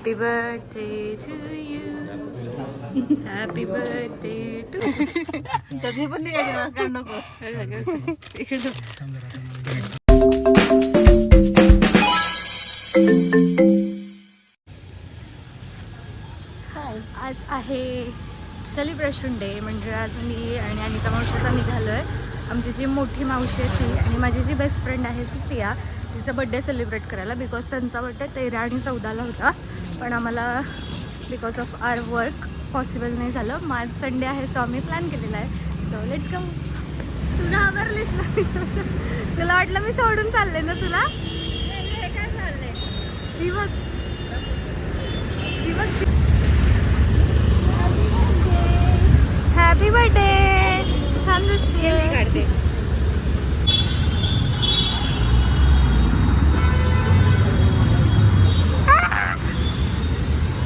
Happy birthday to you. Happy birthday to. त्याची पण निघायची नको. आज आहे सेलिब्रेशन डे. म्हणजे आज मी आणि अनिता मावशी आता निघालो आहे. आमची जी मोठी मावशी आहे ती आणि माझी जी बेस्ट फ्रेंड आहे सुप्रिया, तिचा बड्डे सेलिब्रेट करायला. बिकॉज त्यांचा बड्डे 13 आणि 14ला होता, पण आम्हाला because of our work possible नाही झालं. मग आज संडे आहे, सो आम्ही प्लॅन केलेला आहे. So let's go. तुला आवरलीस ना? तुला वाटलं मी सोडून चालले ना तुला? काय चाललंय? ती बघ, ती बघ. Happy birthday. छान दिसते. काढते.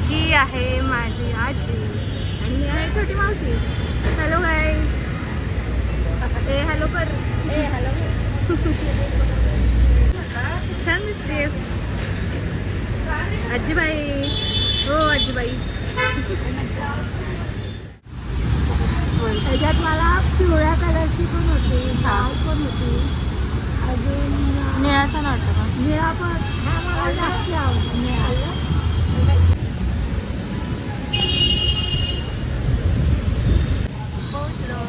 ही आहे माझी आजी आणि ही आहे छोटी मावशी. Hello guys. ए हॅलो कर. ए हॅलो. छान दिसते आजीबाई. हो आजीबाई. त्याच्यात मला पिवळ्या कलरची पण होती, लाल पण होती, अजून निळा छान वाटतं का? निळा पण. हा मला जास्त आवडतो निळा. पोचलो.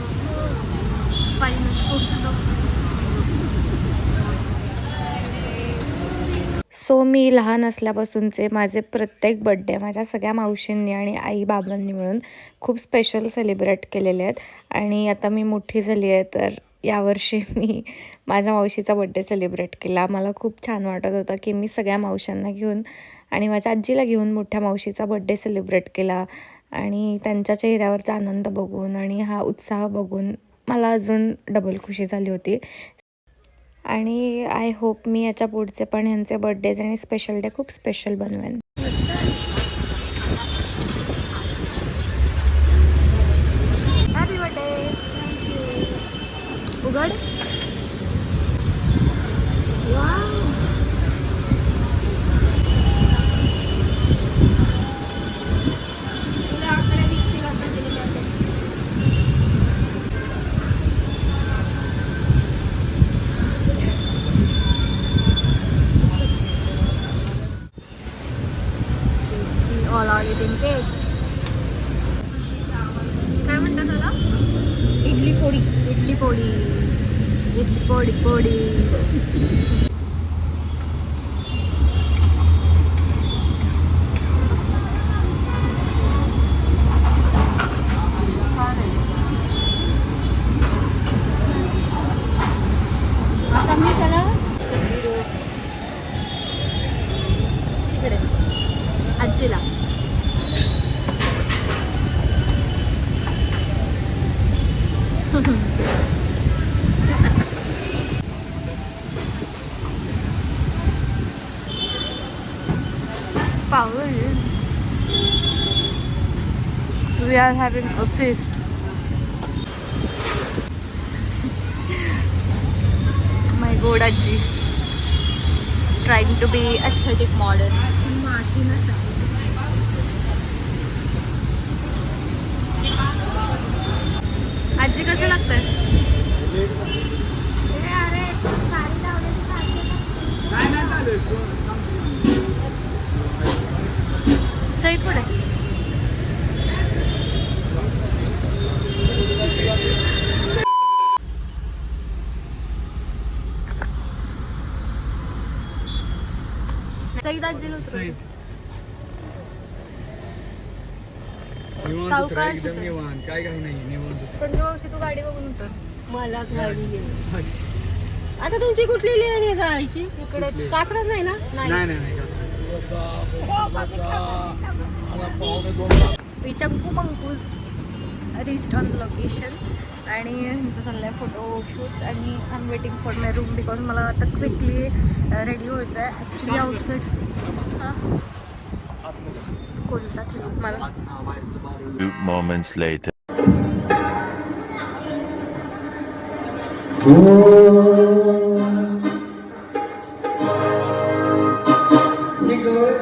फायनल पोचलो. सो मी लहान असल्यापासूनचे माझे प्रत्येक बड्डे माझ्या सगळ्या मावशींनी आणि आई बाबांनी मिळून खूप स्पेशल सेलिब्रेट केलेले आहेत. आणि आता मी मोठी झाली आहे, तर यावर्षी मी माझ्या मावशीचा बड्डे सेलिब्रेट केला. मला खूप छान वाटत होतं की मी सगळ्या मावशांना घेऊन आणि माझ्या आजीला घेऊन मोठ्या मावशीचा बड्डे सेलिब्रेट केला. आणि त्यांच्या चेहऱ्यावरचा आनंद बघून आणि हा उत्साह बघून मला अजून डबल खुशी झाली होती. आणि आय होप मी याच्या पुढचे पण यांचे बर्थडेज आणि स्पेशल डे खूप स्पेशल बनवेन. Happy birthday. उघड. All are eating cakes. काय म्हणतात त्याला? इडली पोळी. इडली पोळी. इडली पोळी पोळी. आता मी त्याला इकडे आजीला. Paul, we are having a feast. My God, Aji, trying to be aesthetic modern. आजी कसं लागतंय? अरे साडी लावण्याची सईद कुठे? सईद आजीला उतरव. सावकाश काय काही नाही निवांत. संजू मावशी तू गाडी बघून उतर. मला गाडी आहे. आता तुमची कुठली लेणी जायची? इकडे कात्रज नाही ना? नाही. We चंकू मंकूज reached on the location आणि ह्यांचं चाललं आहे फोटो शूट्स. आणि I am waiting for my room because मला आता क्विकली रेडी व्हायचं आहे. ॲक्च्युली आउटफिट कोणता ठेवू तुम्हाला? 2 moments later.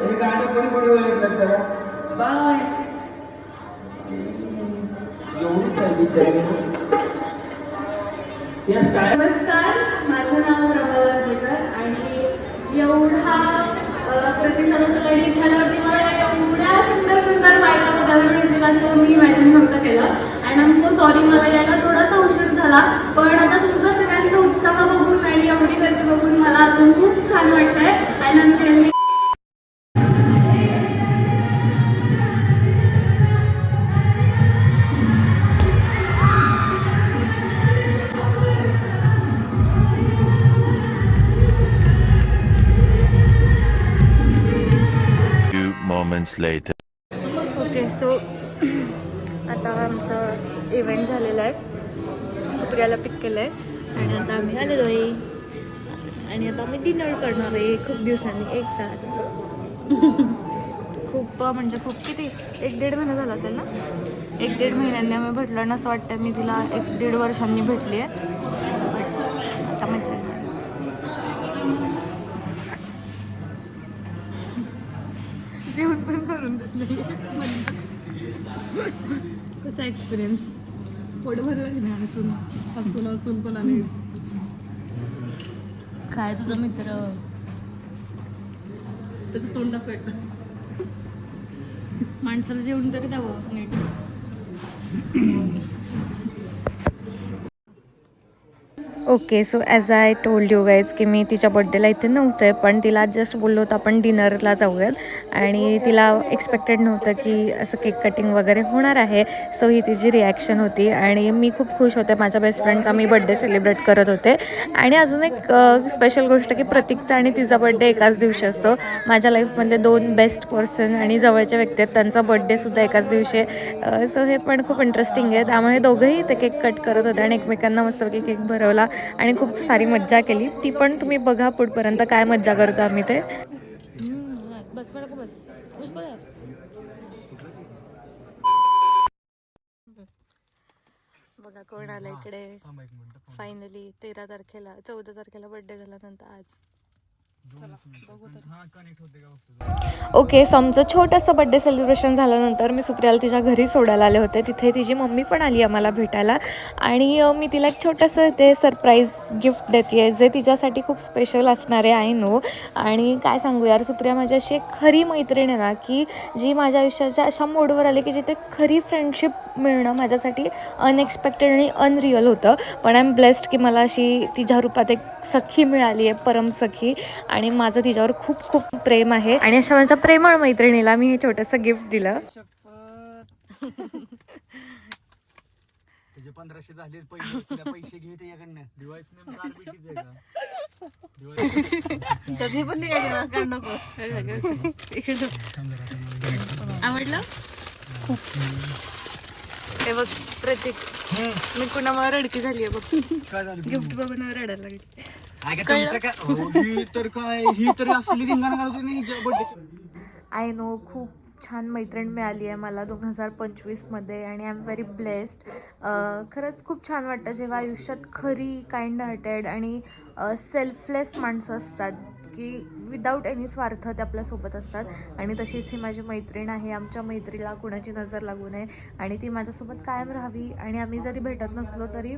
हे गाणं कोणी बोलवलं सर? नमस्कार, माझं नाव रमाला वाजेकर आणि एवढा प्रतिसादासाठी झाल्यावरती मला एवढ्या सुंदर सुंदर बायका बघायला मिळतील असं मी इमॅजिन नव्हतं केलं. And I am so sorry, मला यायला थोडासा उशीर झाला, पण आता तुमचा सगळ्यांचा उत्साह बघून आणि एवढी गर्दी बघून मला अजून खूप छान वाटतंय. And I am really Few moments later. Okay so आता आमचं इव्हेंट झालेलं आहे. सुप्रियाला पिक केलं आहे आणि आता आम्ही आलेलो आहे आणि आता आम्ही डिनर करणार आहे खूप दिवसांनी एक साथ. खूप म्हणजे खूप किती 1-1.5 महिना झाला असेल ना. 1-1.5 महिन्यांनी आम्ही भेटलो आणि असं वाटतं मी तिला 1-1.5 वर्षांनी भेटली आहे. आता मजा येणार. जेवण पण करून देत नाही. कसा एक्सपिरियन्स? पोट भरलं की नाही हसून हसून हसून पण आणि काय तुझा मित्र त्याचं तोंड दाखवायचं. माणसाला जेवण तरी द्यावं नीट. Okay so as I told you guys की मी तिच्या बड्डेला इथे नव्हते, पण तिला जस्ट बोललो होतं आपण डिनरला जाऊयात आणि तिला एक्सपेक्टेड नव्हतं की असं केक कटिंग वगैरे होणार आहे. सो ही तिची रिॲक्शन होती आणि मी खूप खुश होते. माझ्या बेस्ट फ्रेंडचा मी बड्डे सेलिब्रेट करत होते. आणि अजून एक स्पेशल गोष्ट की प्रतीकचा आणि तिचा बड्डे एकाच दिवशी असतो. माझ्या लाईफमधले 2 बेस्ट पर्सन आणि जवळचे व्यक्ती आहेत, त्यांचा बड्डेसुद्धा एकाच दिवशी आहे. सो हे पण खूप इंटरेस्टिंग आहे. त्यामुळे दोघंही ते केक कट करत होते आणि एकमेकांना मस्तपैकी केक भरवला आणि खूप सारी मज्जा केली. ती पण तुम्ही बघा पुढपर्यंत काय मज्जा करतो आम्ही ते. बस बस बघा कोण आलं इकडे. थांबा एक मिनिट. फायनली 14 तारखेला बर्थडे झाल्यानंतर आज. हा कनेक्ट होते का बघतो. ओके सो आमचं छोटंसं बड्डे सेलिब्रेशन झाल्यानंतर मी सुप्रियाला तिच्या घरी सोडायला आले होते. तिथे तिची मम्मी पण आली आम्हाला भेटायला आणि मी तिला एक छोटंसं ते सरप्राईज गिफ्ट देते आहे जे तिच्यासाठी खूप स्पेशल असणार आहे आय नो. आणि काय सांगू यार, सुप्रिया माझी अशी एक खरी मैत्रीण आहे ना की जी माझ्या आयुष्याच्या अशा मोडवर आली की जिथे खरी फ्रेंडशिप मिळणं माझ्यासाठी अनएक्सपेक्टेड आणि अनरिअल होतं. पण आय एम ब्लेस्ड की मला अशी तिच्या रूपात एक सखी मिळाली आहे, परम सखी, आणि माझं तिच्यावर खूप खूप प्रेम आहे. आणि अशा माझ्या प्रेमळ मैत्रिणीला मी हे छोटंसं गिफ्ट दिलं. त्याचे 1500 झाले पहिले, तुला पैसे घे त्याच्याकडनं. दिवाळीच नेमकं आरबीटीच आहे का? त्याची पण नाही नको. आवडलं हे बघ प्रतीक. मी कुणामुळे रडकी झाली आहे बघ. काय झालं? गिफ्ट बघून रडायला लागली. ही तर काय, ही तर असली धिंगाणा करत होती नाही बर्थडे. आय नो खूप छान मैत्रीण मिळाली आहे मला 2025मध्ये आणि आय एम व्हेरी ब्लेस्ड. खरंच खूप छान वाटतं जेव्हा आयुष्यात खरी काइंड हार्टेड आणि सेल्फलेस माणसं असतात की विदाऊट एनी स्वार्थ ते आपल्यासोबत असतात. आणि तशीच ही माझी मैत्रीण आहे. आमच्या मैत्रीला कुणाची नजर लागू नये आणि ती माझ्यासोबत कायम राहावी. आणि आम्ही जरी भेटत नसलो तरी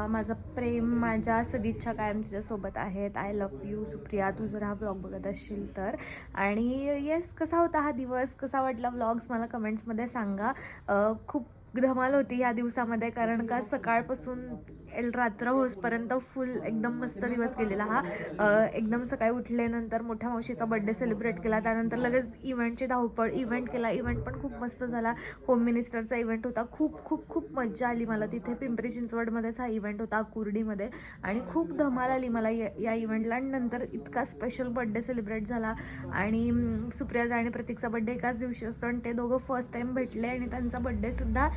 माझं प्रेम, माझ्या सदिच्छा कायम तिच्यासोबत आहेत. आय लव्ह यू सुप्रिया, तू जर हा व्लॉग बघत असशील तर. आणि येस, कसा होता हा दिवस, कसा वाटला व्लॉग्स मला कमेंट्समध्ये सांगा. खूप धमाल होती ह्या दिवसामध्ये कारण का सकाळपासून रात्र होसपर्यंत फुल एकदम मस्त दिवस गेलेला हा. एकदम सकाळी उठल्यानंतर मोठ्या मावशीचा बड्डे सेलिब्रेट केला, त्यानंतर लगेच इव्हेंटची धावपळ, इव्हेंट केला. इव्हेंट पण खूप मस्त झाला. होम मिनिस्टरचा इव्हेंट होता. खूप खूप खूप मज्जा आली मला तिथे. पिंपरी चिंचवडमध्येच हा इव्हेंट होता, कुर्डीमध्ये, आणि खूप धमाल आली मला या इव्हेंटला. आणि नंतर इतका स्पेशल बड्डे सेलिब्रेट झाला. आणि सुप्रियाचा आणि प्रतीकचा बड्डे एकाच दिवशी असतो आणि ते दोघं फर्स्ट टाईम भेटले आणि त्यांचा बड्डेसुद्धा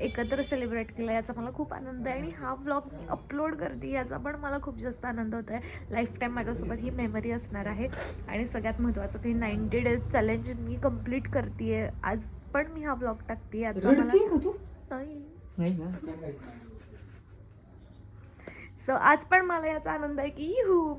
एकत्र सेलिब्रेट केला. याचा मला खूप आनंद आहे. आणि हा व्लॉग मी अपलोड करते याचा पण मला खूप जास्त आनंद होतो आहे. लाईफ टाईम माझ्यासोबत ही मेमरी असणार आहे. आणि सगळ्यात महत्त्वाचं की 90 डेज चॅलेंज मी कंप्लीट करते आहे. आज पण मी हा व्लॉग टाकते याचा मला नाही. सो सो आज पण मला याचा आनंद आहे की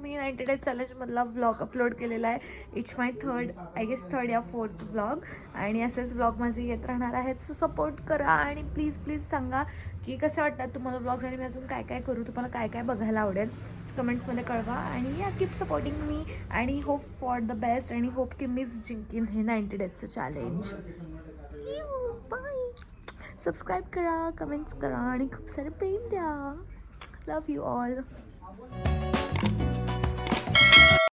मी 90 डेज चॅलेंजमधला व्लॉग अपलोड केलेला आहे. इट्स माय थर्ड या फोर्थ व्लॉग आणि असेच व्लॉग माझे येत राहणार आहेत. सो सपोर्ट करा आणि प्लीज सांगा की कसं वाटतात तुम्हाला व्लॉग्स आणि मी अजून काय काय करू, तुम्हाला काय काय बघायला आवडेल कमेंट्समध्ये कळवा. आणि या कीप सपोर्टिंग मी आणि होप फॉर द बेस्ट आणि होप की मीच जिंकीन हे 90 डेजचं चॅलेंज. बाय. सबस्क्राईब करा, कमेंट्स करा आणि खूप सारे प्रेम द्या. लव यू ऑल.